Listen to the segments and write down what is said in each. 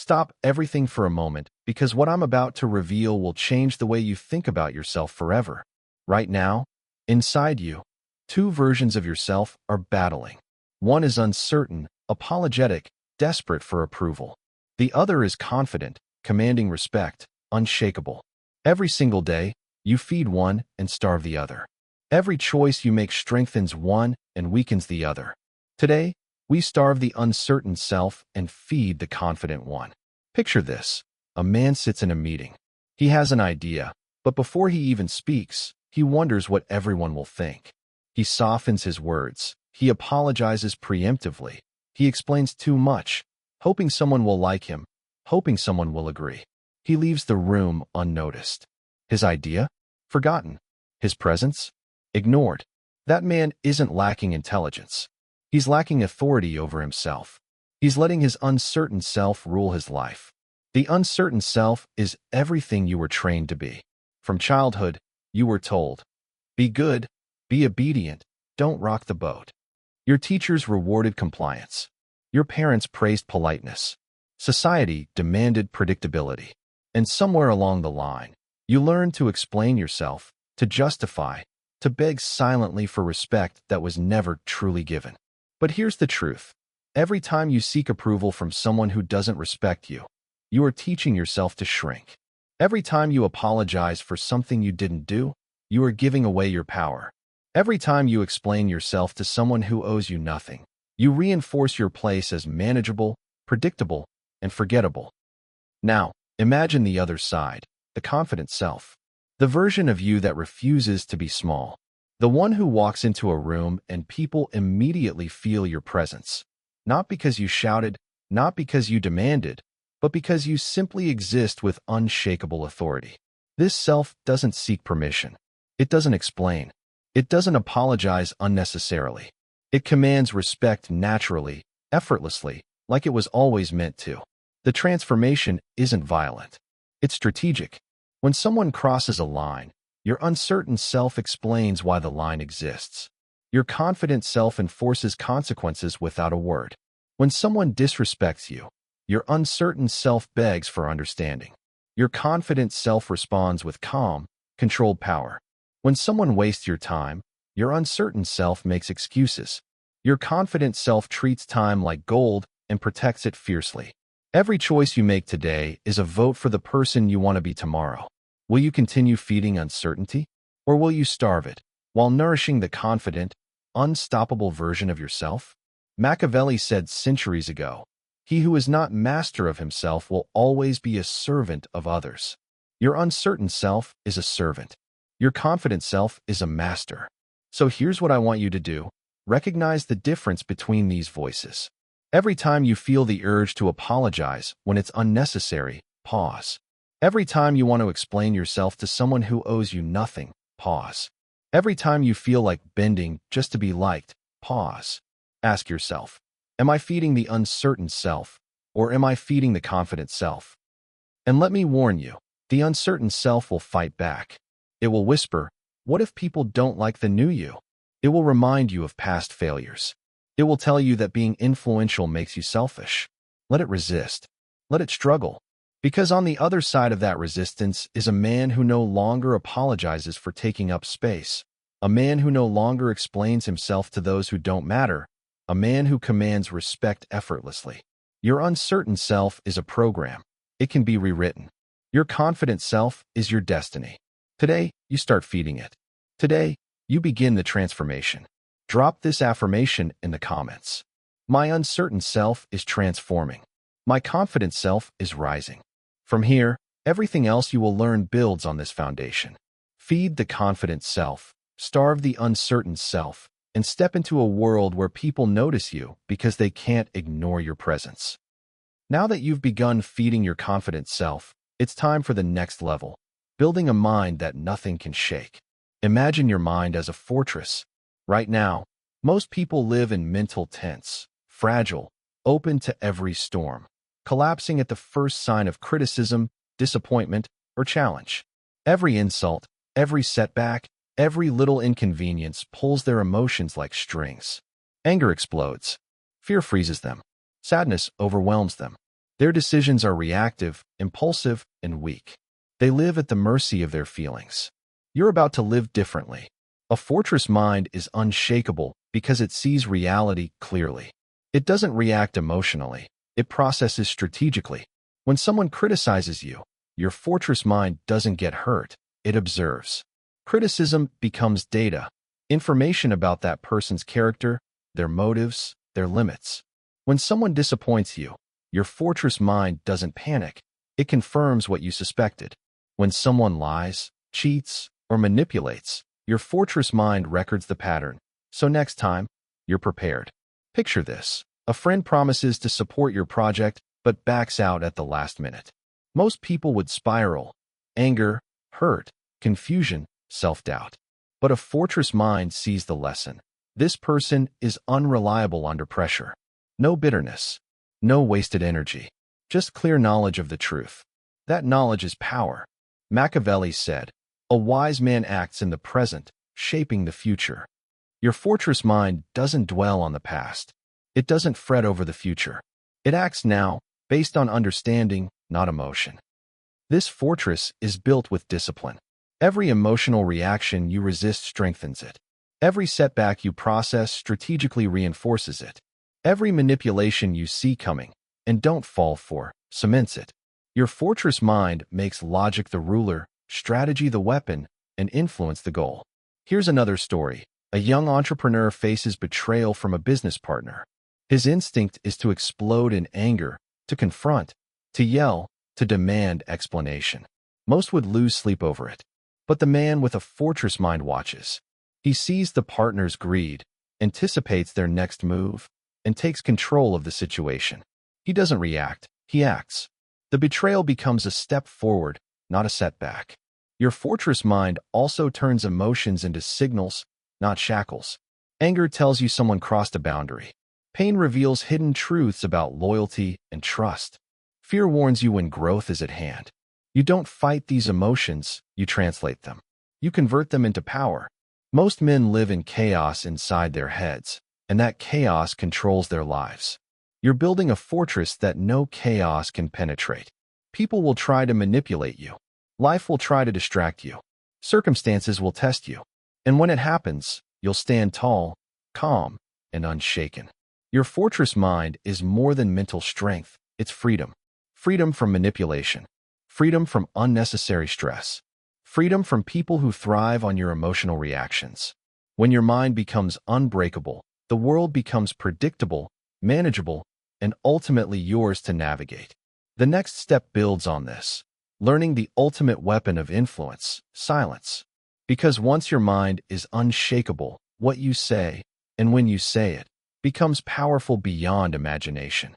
Stop everything for a moment, because what I'm about to reveal will change the way you think about yourself forever. Right now, inside you, two versions of yourself are battling. One is uncertain, apologetic, desperate for approval. The other is confident, commanding respect, unshakable. Every single day, you feed one and starve the other. Every choice you make strengthens one and weakens the other. Today, we starve the uncertain self and feed the confident one. Picture this. A man sits in a meeting. He has an idea, but before he even speaks, he wonders what everyone will think. He softens his words. He apologizes preemptively. He explains too much, hoping someone will like him, hoping someone will agree. He leaves the room unnoticed. His idea? Forgotten. His presence? Ignored. That man isn't lacking intelligence. He's lacking authority over himself. He's letting his uncertain self rule his life. The uncertain self is everything you were trained to be. From childhood, you were told, be good, be obedient, don't rock the boat. Your teachers rewarded compliance. Your parents praised politeness. Society demanded predictability. And somewhere along the line, you learned to explain yourself, to justify, to beg silently for respect that was never truly given. But here's the truth. Every time you seek approval from someone who doesn't respect you, you are teaching yourself to shrink. Every time you apologize for something you didn't do, you are giving away your power. Every time you explain yourself to someone who owes you nothing, you reinforce your place as manageable, predictable, and forgettable. Now, imagine the other side, the confident self. The version of you that refuses to be small. The one who walks into a room and people immediately feel your presence. Not because you shouted, not because you demanded, but because you simply exist with unshakable authority. This self doesn't seek permission. It doesn't explain. It doesn't apologize unnecessarily. It commands respect naturally, effortlessly, like it was always meant to. The transformation isn't violent. It's strategic. When someone crosses a line, your uncertain self explains why the line exists. Your confident self enforces consequences without a word. When someone disrespects you, your uncertain self begs for understanding. Your confident self responds with calm, controlled power. When someone wastes your time, your uncertain self makes excuses. Your confident self treats time like gold and protects it fiercely. Every choice you make today is a vote for the person you want to be tomorrow. Will you continue feeding uncertainty, or will you starve it, while nourishing the confident, unstoppable version of yourself? Machiavelli said centuries ago, "He who is not master of himself will always be a servant of others." Your uncertain self is a servant. Your confident self is a master. So here's what I want you to do. Recognize the difference between these voices. Every time you feel the urge to apologize when it's unnecessary, pause. Every time you want to explain yourself to someone who owes you nothing, pause. Every time you feel like bending just to be liked, pause. Ask yourself, am I feeding the uncertain self, or am I feeding the confident self? And let me warn you, the uncertain self will fight back. It will whisper, what if people don't like the new you? It will remind you of past failures. It will tell you that being influential makes you selfish. Let it resist. Let it struggle. Because on the other side of that resistance is a man who no longer apologizes for taking up space, a man who no longer explains himself to those who don't matter, a man who commands respect effortlessly. Your uncertain self is a program. It can be rewritten. Your confident self is your destiny. Today, you start feeding it. Today, you begin the transformation. Drop this affirmation in the comments. My uncertain self is transforming. My confident self is rising. From here, everything else you will learn builds on this foundation. Feed the confident self, starve the uncertain self, and step into a world where people notice you because they can't ignore your presence. Now that you've begun feeding your confident self, it's time for the next level, building a mind that nothing can shake. Imagine your mind as a fortress. Right now, most people live in mental tents, fragile, open to every storm, collapsing at the first sign of criticism, disappointment, or challenge. Every insult, every setback, every little inconvenience pulls their emotions like strings. Anger explodes. Fear freezes them. Sadness overwhelms them. Their decisions are reactive, impulsive, and weak. They live at the mercy of their feelings. You're about to live differently. A fortress mind is unshakable because it sees reality clearly. It doesn't react emotionally. It processes strategically. When someone criticizes you, your fortress mind doesn't get hurt. It observes. Criticism becomes data, information about that person's character, their motives, their limits. When someone disappoints you, your fortress mind doesn't panic. It confirms what you suspected. When someone lies, cheats, or manipulates, your fortress mind records the pattern. So next time, you're prepared. Picture this. A friend promises to support your project, but backs out at the last minute. Most people would spiral. Anger, hurt, confusion, self-doubt. But a fortress mind sees the lesson. This person is unreliable under pressure. No bitterness. No wasted energy. Just clear knowledge of the truth. That knowledge is power. Machiavelli said, "A wise man acts in the present, shaping the future." Your fortress mind doesn't dwell on the past. It doesn't fret over the future. It acts now, based on understanding, not emotion. This fortress is built with discipline. Every emotional reaction you resist strengthens it. Every setback you process strategically reinforces it. Every manipulation you see coming, and don't fall for, cements it. Your fortress mind makes logic the ruler, strategy the weapon, and influence the goal. Here's another story. A young entrepreneur faces betrayal from a business partner. His instinct is to explode in anger, to confront, to yell, to demand explanation. Most would lose sleep over it. But the man with a fortress mind watches. He sees the partner's greed, anticipates their next move, and takes control of the situation. He doesn't react, he acts. The betrayal becomes a step forward, not a setback. Your fortress mind also turns emotions into signals, not shackles. Anger tells you someone crossed a boundary. Pain reveals hidden truths about loyalty and trust. Fear warns you when growth is at hand. You don't fight these emotions, you translate them. You convert them into power. Most men live in chaos inside their heads, and that chaos controls their lives. You're building a fortress that no chaos can penetrate. People will try to manipulate you. Life will try to distract you. Circumstances will test you. And when it happens, you'll stand tall, calm, and unshaken. Your fortress mind is more than mental strength, it's freedom. Freedom from manipulation. Freedom from unnecessary stress. Freedom from people who thrive on your emotional reactions. When your mind becomes unbreakable, the world becomes predictable, manageable, and ultimately yours to navigate. The next step builds on this, learning the ultimate weapon of influence, silence. Because once your mind is unshakable, what you say, and when you say it, becomes powerful beyond imagination.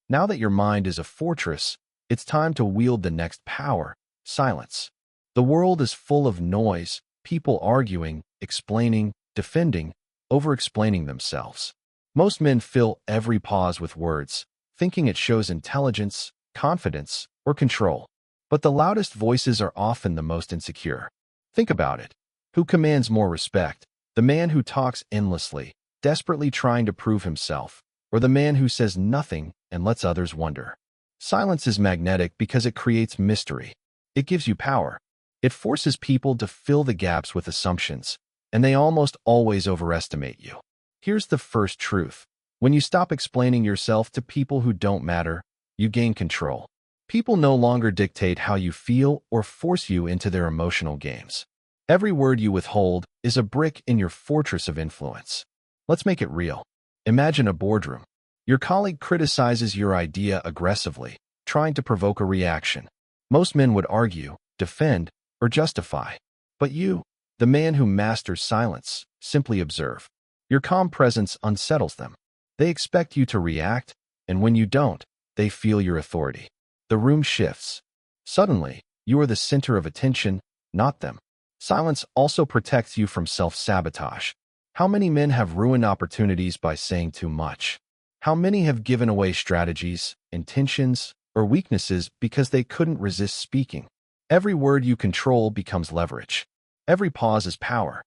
Now that your mind is a fortress, it's time to wield the next power, silence. The world is full of noise, people arguing, explaining, defending, over-explaining themselves. Most men fill every pause with words, thinking it shows intelligence, confidence, or control. But the loudest voices are often the most insecure. Think about it. Who commands more respect? The man who talks endlessly, desperately trying to prove himself, or the man who says nothing and lets others wonder? Silence is magnetic because it creates mystery. It gives you power. It forces people to fill the gaps with assumptions, and they almost always overestimate you. Here's the first truth. When you stop explaining yourself to people who don't matter, you gain control. People no longer dictate how you feel or force you into their emotional games. Every word you withhold is a brick in your fortress of influence. Let's make it real. Imagine a boardroom. Your colleague criticizes your idea aggressively, trying to provoke a reaction. Most men would argue, defend, or justify. But you, the man who masters silence, simply observe. Your calm presence unsettles them. They expect you to react, and when you don't, they feel your authority. The room shifts. Suddenly, you are the center of attention, not them. Silence also protects you from self-sabotage. How many men have ruined opportunities by saying too much? How many have given away strategies, intentions, or weaknesses because they couldn't resist speaking? Every word you control becomes leverage. Every pause is power.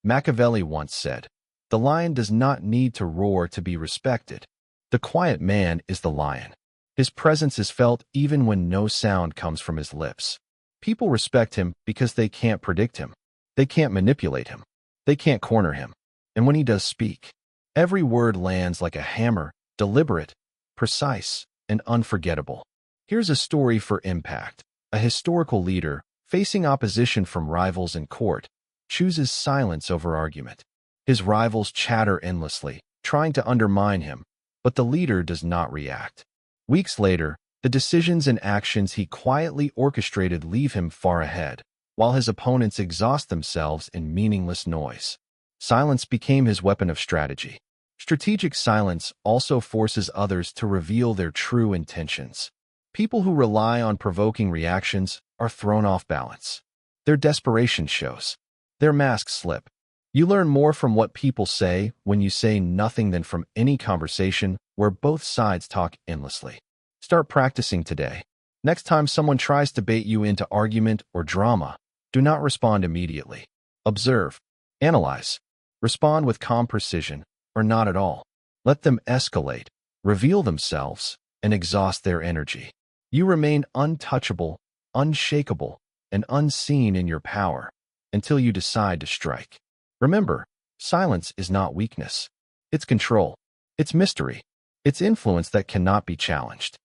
Machiavelli once said, "The lion does not need to roar to be respected. The quiet man is the lion." His presence is felt even when no sound comes from his lips. People respect him because they can't predict him. They can't manipulate him. They can't corner him. And when he does speak, every word lands like a hammer, deliberate, precise, and unforgettable. Here's a story for impact. A historical leader, facing opposition from rivals in court, chooses silence over argument. His rivals chatter endlessly, trying to undermine him, but the leader does not react. Weeks later, the decisions and actions he quietly orchestrated leave him far ahead, while his opponents exhaust themselves in meaningless noise. Silence became his weapon of strategy. Strategic silence also forces others to reveal their true intentions. People who rely on provoking reactions are thrown off balance. Their desperation shows. Their masks slip. You learn more from what people say when you say nothing than from any conversation where both sides talk endlessly. Start practicing today. Next time someone tries to bait you into argument or drama, do not respond immediately. Observe. Analyze. Respond with calm precision, or not at all. Let them escalate, reveal themselves, and exhaust their energy. You remain untouchable, unshakable, and unseen in your power until you decide to strike. Remember, silence is not weakness. It's control. It's mystery. It's influence that cannot be challenged.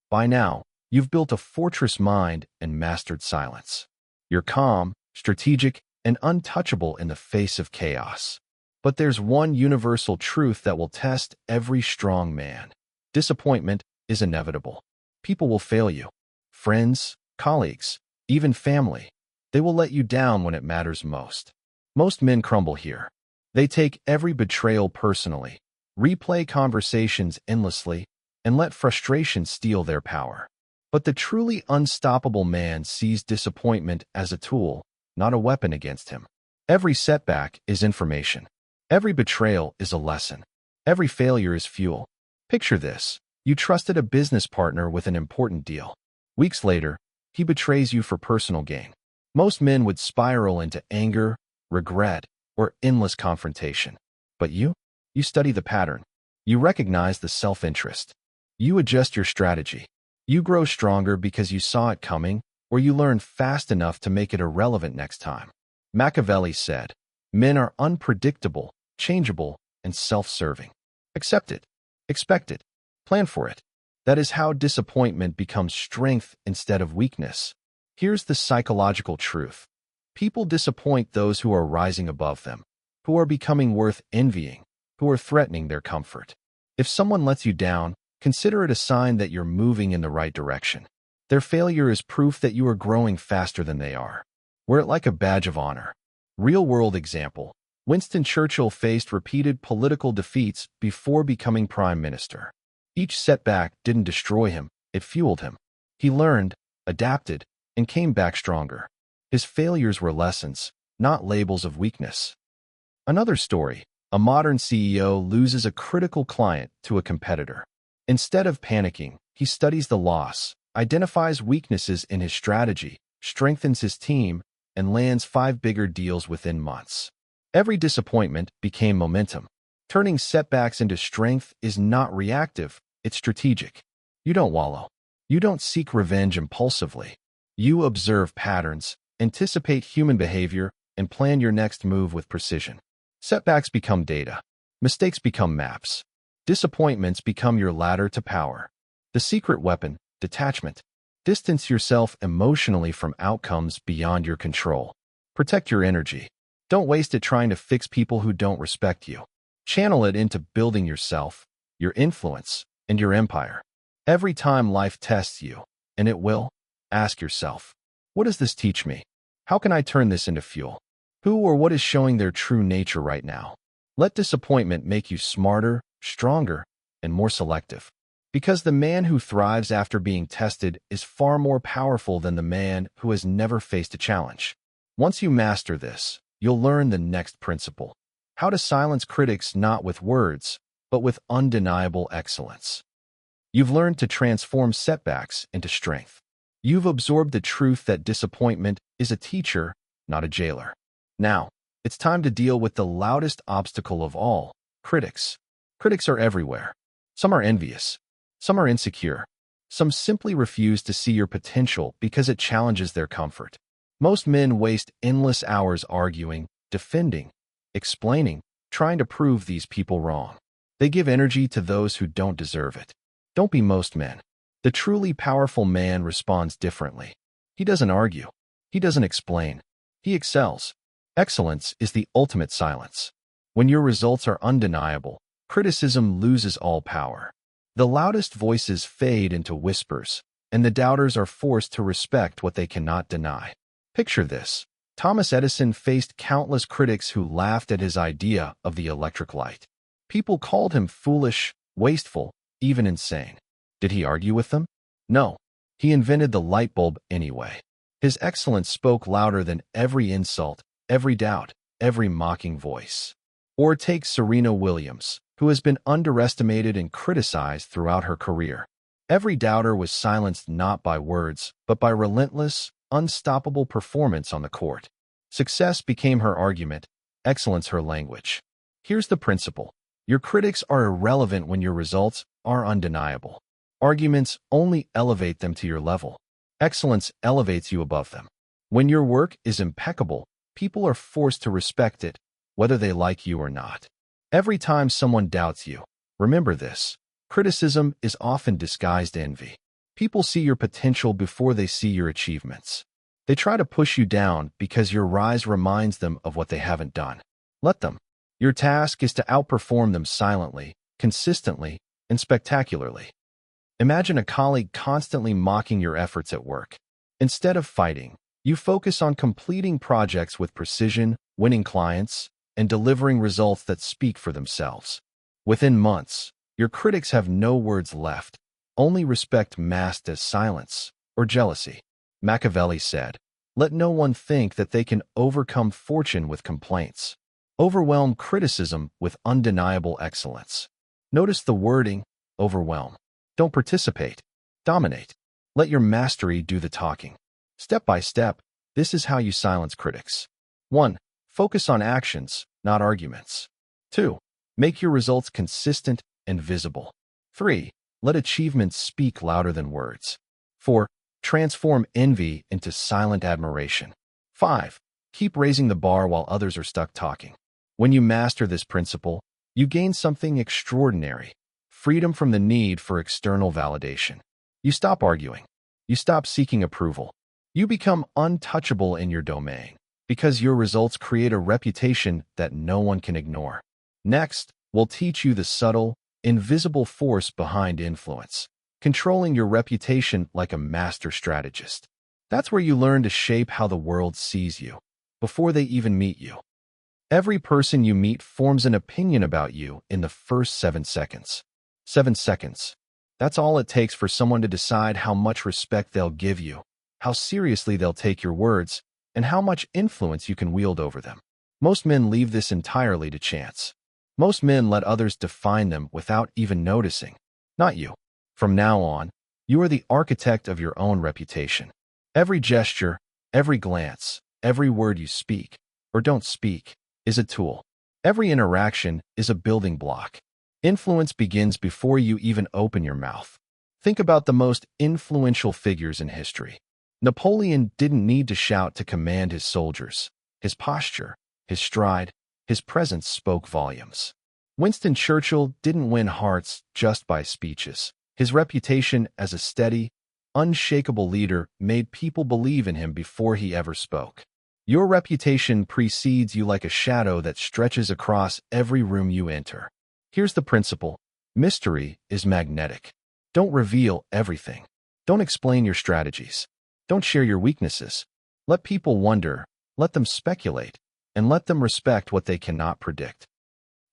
By now, you've built a fortress mind and mastered silence. You're calm, strategic, and untouchable in the face of chaos. But there's one universal truth that will test every strong man. Disappointment is inevitable. People will fail you. Friends, colleagues, even family. They will let you down when it matters most. Most men crumble here. They take every betrayal personally, replay conversations endlessly, and let frustration steal their power. But the truly unstoppable man sees disappointment as a tool, not a weapon against him. Every setback is information. Every betrayal is a lesson. Every failure is fuel. Picture this. You trusted a business partner with an important deal. Weeks later, he betrays you for personal gain. Most men would spiral into anger, regret, or endless confrontation. But you study the pattern. You recognize the self-interest. You adjust your strategy. You grow stronger because you saw it coming, or you learn fast enough to make it irrelevant next time. Machiavelli said, "Men are unpredictable, changeable, and self-serving. Accept it. Expect it. Plan for it." That is how disappointment becomes strength instead of weakness. Here's the psychological truth. People disappoint those who are rising above them, who are becoming worth envying, who are threatening their comfort. If someone lets you down, consider it a sign that you're moving in the right direction. Their failure is proof that you are growing faster than they are. Wear it like a badge of honor. Real-world example. Winston Churchill faced repeated political defeats before becoming prime minister. Each setback didn't destroy him, it fueled him. He learned, adapted, and came back stronger. His failures were lessons, not labels of weakness. Another story. A modern CEO loses a critical client to a competitor. Instead of panicking, he studies the loss, identifies weaknesses in his strategy, strengthens his team, and lands 5 bigger deals within months. Every disappointment became momentum. Turning setbacks into strength is not reactive, it's strategic. You don't wallow. You don't seek revenge impulsively. You observe patterns, anticipate human behavior, and plan your next move with precision. Setbacks become data. Mistakes become maps. Disappointments become your ladder to power. The secret weapon, detachment. Distance yourself emotionally from outcomes beyond your control. Protect your energy. Don't waste it trying to fix people who don't respect you. Channel it into building yourself, your influence, and your empire. Every time life tests you, and it will, ask yourself, what does this teach me? How can I turn this into fuel? Who or what is showing their true nature right now? Let disappointment make you smarter, stronger, and more selective. Because the man who thrives after being tested is far more powerful than the man who has never faced a challenge. Once you master this, you'll learn the next principle. How to silence critics not with words, but with undeniable excellence. You've learned to transform setbacks into strength. You've absorbed the truth that disappointment is a teacher, not a jailer. Now, it's time to deal with the loudest obstacle of all, critics. Critics are everywhere. Some are envious. Some are insecure. Some simply refuse to see your potential because it challenges their comfort. Most men waste endless hours arguing, defending, explaining, trying to prove these people wrong. They give energy to those who don't deserve it. Don't be most men. The truly powerful man responds differently. He doesn't argue. He doesn't explain. He excels. Excellence is the ultimate silence. When your results are undeniable, criticism loses all power. The loudest voices fade into whispers, and the doubters are forced to respect what they cannot deny. Picture this. Thomas Edison faced countless critics who laughed at his idea of the electric light. People called him foolish, wasteful, even insane. Did he argue with them? No. He invented the light bulb anyway. His excellence spoke louder than every insult, every doubt, every mocking voice. Or take Serena Williams, who has been underestimated and criticized throughout her career. Every doubter was silenced not by words, but by relentless, unstoppable performance on the court. Success became her argument, excellence her language. Here's the principle. Your critics are irrelevant when your results are undeniable. Arguments only elevate them to your level. Excellence elevates you above them. When your work is impeccable, people are forced to respect it, whether they like you or not. Every time someone doubts you, remember this. Criticism is often disguised envy. People see your potential before they see your achievements. They try to push you down because your rise reminds them of what they haven't done. Let them. Your task is to outperform them silently, consistently, and spectacularly. Imagine a colleague constantly mocking your efforts at work. Instead of fighting, you focus on completing projects with precision, winning clients, and delivering results that speak for themselves. Within months, your critics have no words left, only respect masked as silence or jealousy. Machiavelli said, "Let no one think that they can overcome fortune with complaints. Overwhelm criticism with undeniable excellence." Notice the wording, overwhelm. Don't participate. Dominate. Let your mastery do the talking. Step by step, this is how you silence critics. 1. Focus on actions, not arguments. 2. Make your results consistent and visible. 3. Let achievements speak louder than words. 4. Transform envy into silent admiration. 5. Keep raising the bar while others are stuck talking. When you master this principle, you gain something extraordinary. Freedom from the need for external validation. You stop arguing. You stop seeking approval. You become untouchable in your domain because your results create a reputation that no one can ignore. Next, we'll teach you the subtle, invisible force behind influence, controlling your reputation like a master strategist. That's where you learn to shape how the world sees you, before they even meet you. Every person you meet forms an opinion about you in the first 7 seconds. 7 seconds. That's all it takes for someone to decide how much respect they'll give you, how seriously they'll take your words, and how much influence you can wield over them. Most men leave this entirely to chance. Most men let others define them without even noticing. Not you. From now on, you are the architect of your own reputation. Every gesture, every glance, every word you speak, or don't speak, is a tool. Every interaction is a building block. Influence begins before you even open your mouth. Think about the most influential figures in history. Napoleon didn't need to shout to command his soldiers. His posture, his stride, his presence spoke volumes. Winston Churchill didn't win hearts just by speeches. His reputation as a steady, unshakable leader made people believe in him before he ever spoke. Your reputation precedes you like a shadow that stretches across every room you enter. Here's the principle. Mystery is magnetic. Don't reveal everything. Don't explain your strategies. Don't share your weaknesses. Let people wonder, let them speculate, and let them respect what they cannot predict.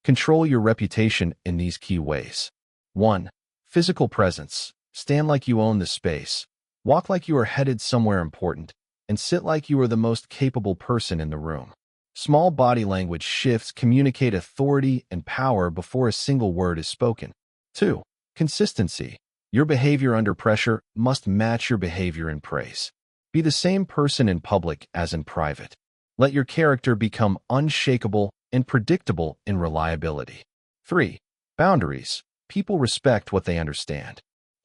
Control your reputation in these key ways. 1. Physical presence. Stand like you own the space. Walk like you are headed somewhere important, and sit like you are the most capable person in the room. Small body language shifts communicate authority and power before a single word is spoken. 2. Consistency. Your behavior under pressure must match your behavior in praise. Be the same person in public as in private. Let your character become unshakable and predictable in reliability. 3. Boundaries. People respect what they understand.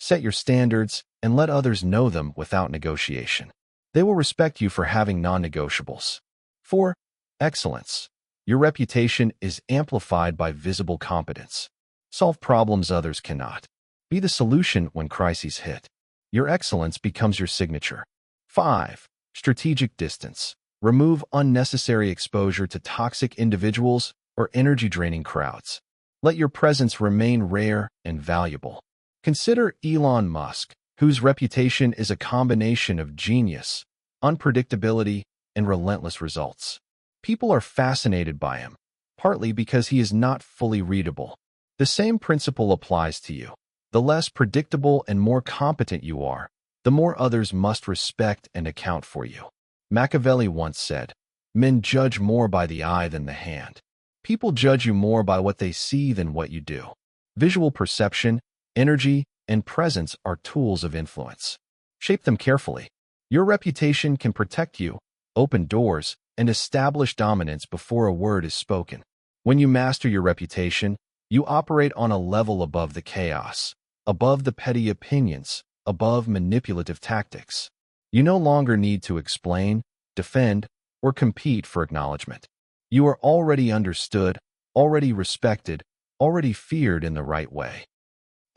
Set your standards and let others know them without negotiation. They will respect you for having non-negotiables. 4. Excellence. Your reputation is amplified by visible competence. Solve problems others cannot. Be the solution when crises hit. Your excellence becomes your signature. 5. Strategic distance. Remove unnecessary exposure to toxic individuals or energy-draining crowds. Let your presence remain rare and valuable. Consider Elon Musk, whose reputation is a combination of genius, unpredictability, and relentless results. People are fascinated by him, partly because he is not fully readable. The same principle applies to you. The less predictable and more competent you are, the more others must respect and account for you. Machiavelli once said, "Men judge more by the eye than the hand." People judge you more by what they see than what you do. Visual perception, energy, and presence are tools of influence. Shape them carefully. Your reputation can protect you, open doors, and establish dominance before a word is spoken. When you master your reputation, you operate on a level above the chaos, above the petty opinions, above manipulative tactics. You no longer need to explain, defend, or compete for acknowledgement. You are already understood, already respected, already feared in the right way.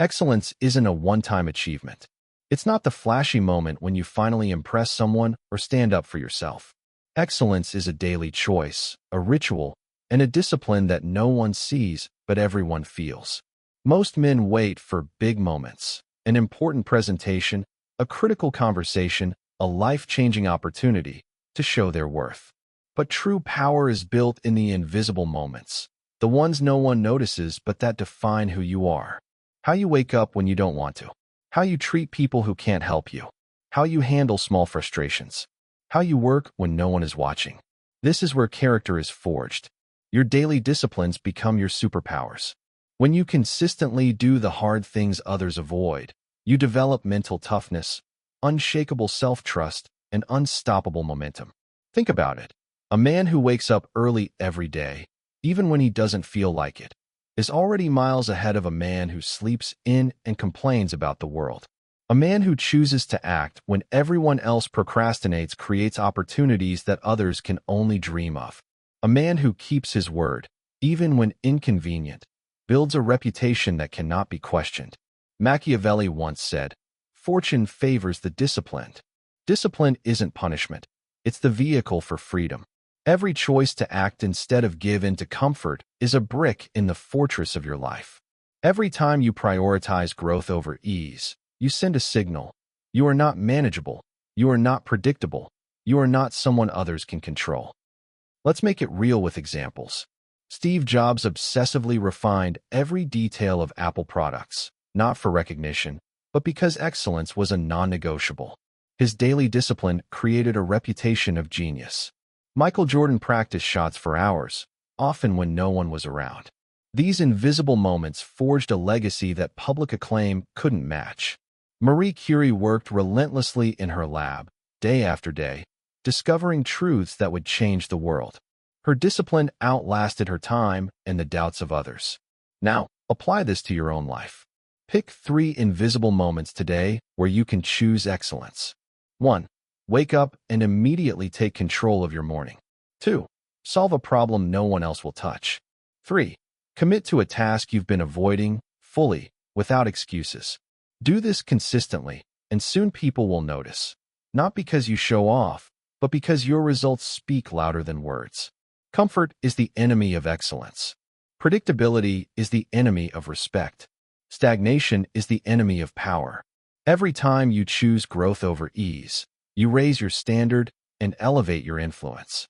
Excellence isn't a one-time achievement. It's not the flashy moment when you finally impress someone or stand up for yourself. Excellence is a daily choice, a ritual, and a discipline that no one sees but everyone feels. Most men wait for big moments, an important presentation, a critical conversation, a life-changing opportunity to show their worth. But true power is built in the invisible moments, the ones no one notices but that define who you are. How you wake up when you don't want to. How you treat people who can't help you. How you handle small frustrations. How you work when no one is watching. This is where character is forged. Your daily disciplines become your superpowers. When you consistently do the hard things others avoid, you develop mental toughness, unshakable self-trust, and unstoppable momentum. Think about it. A man who wakes up early every day, even when he doesn't feel like it, is already miles ahead of a man who sleeps in and complains about the world. A man who chooses to act when everyone else procrastinates creates opportunities that others can only dream of. A man who keeps his word, even when inconvenient, builds a reputation that cannot be questioned. Machiavelli once said, "Fortune favors the disciplined." Discipline isn't punishment. It's the vehicle for freedom. Every choice to act instead of give in to comfort is a brick in the fortress of your life. Every time you prioritize growth over ease, you send a signal. You are not manageable. You are not predictable. You are not someone others can control. Let's make it real with examples. Steve Jobs obsessively refined every detail of Apple products, not for recognition, but because excellence was a non-negotiable. His daily discipline created a reputation of genius. Michael Jordan practiced shots for hours, often when no one was around. These invisible moments forged a legacy that public acclaim couldn't match. Marie Curie worked relentlessly in her lab, day after day, discovering truths that would change the world. Her discipline outlasted her time and the doubts of others. Now, apply this to your own life. Pick 3 invisible moments today where you can choose excellence. 1. Wake up and immediately take control of your morning. 2. Solve a problem no one else will touch. 3. Commit to a task you've been avoiding, fully, without excuses. Do this consistently, and soon people will notice. Not because you show off, but because your results speak louder than words. Comfort is the enemy of excellence. Predictability is the enemy of respect. Stagnation is the enemy of power. Every time you choose growth over ease, you raise your standard and elevate your influence.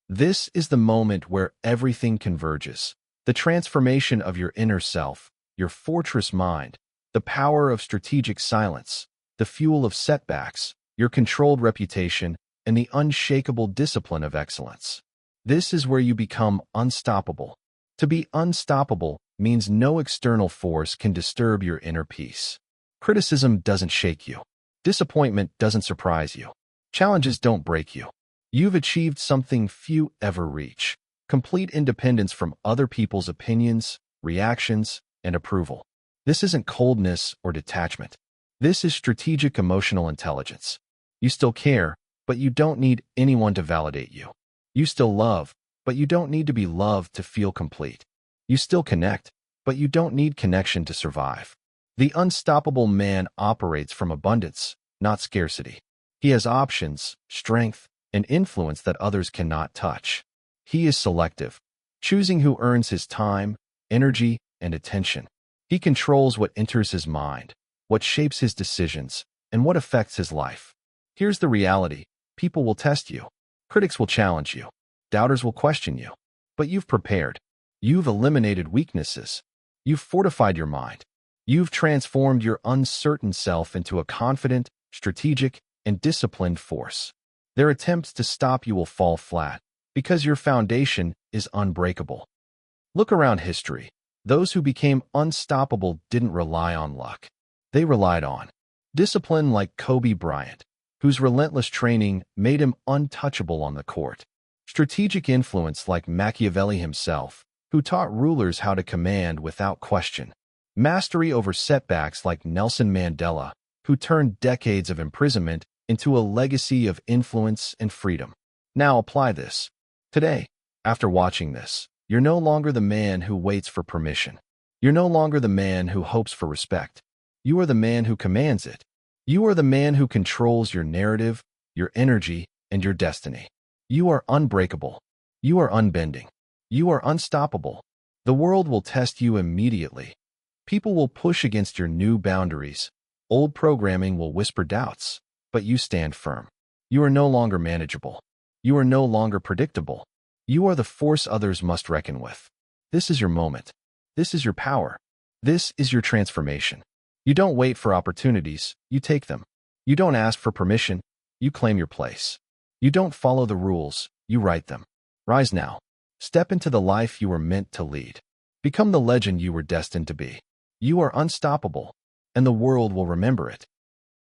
This is the moment where everything converges. The transformation of your inner self, your fortress mind, the power of strategic silence, the fuel of setbacks, your controlled reputation, and the unshakable discipline of excellence. This is where you become unstoppable. To be unstoppable means no external force can disturb your inner peace. Criticism doesn't shake you. Disappointment doesn't surprise you. Challenges don't break you. You've achieved something few ever reach: complete independence from other people's opinions, reactions, and approval. This isn't coldness or detachment. This is strategic emotional intelligence. You still care, but you don't need anyone to validate you. You still love, but you don't need to be loved to feel complete. You still connect, but you don't need connection to survive. The unstoppable man operates from abundance, not scarcity. He has options, strength, and influence that others cannot touch. He is selective, choosing who earns his time, energy, and attention. He controls what enters his mind, what shapes his decisions, and what affects his life. Here's the reality. People will test you. Critics will challenge you. Doubters will question you. But you've prepared. You've eliminated weaknesses. You've fortified your mind. You've transformed your uncertain self into a confident, strategic, and disciplined force. Their attempts to stop you will fall flat, because your foundation is unbreakable. Look around history. Those who became unstoppable didn't rely on luck. They relied on discipline, like Kobe Bryant, whose relentless training made him untouchable on the court. Strategic influence, like Machiavelli himself, who taught rulers how to command without question. Mastery over setbacks, like Nelson Mandela, who turned decades of imprisonment into a legacy of influence and freedom. Now apply this. Today, after watching this, you're no longer the man who waits for permission. You're no longer the man who hopes for respect. You are the man who commands it. You are the man who controls your narrative, your energy, and your destiny. You are unbreakable. You are unbending. You are unstoppable. The world will test you immediately. People will push against your new boundaries. Old programming will whisper doubts, but you stand firm. You are no longer manageable. You are no longer predictable. You are the force others must reckon with. This is your moment. This is your power. This is your transformation. You don't wait for opportunities, you take them. You don't ask for permission, you claim your place. You don't follow the rules, you write them. Rise now. Step into the life you were meant to lead. Become the legend you were destined to be. You are unstoppable, and the world will remember it.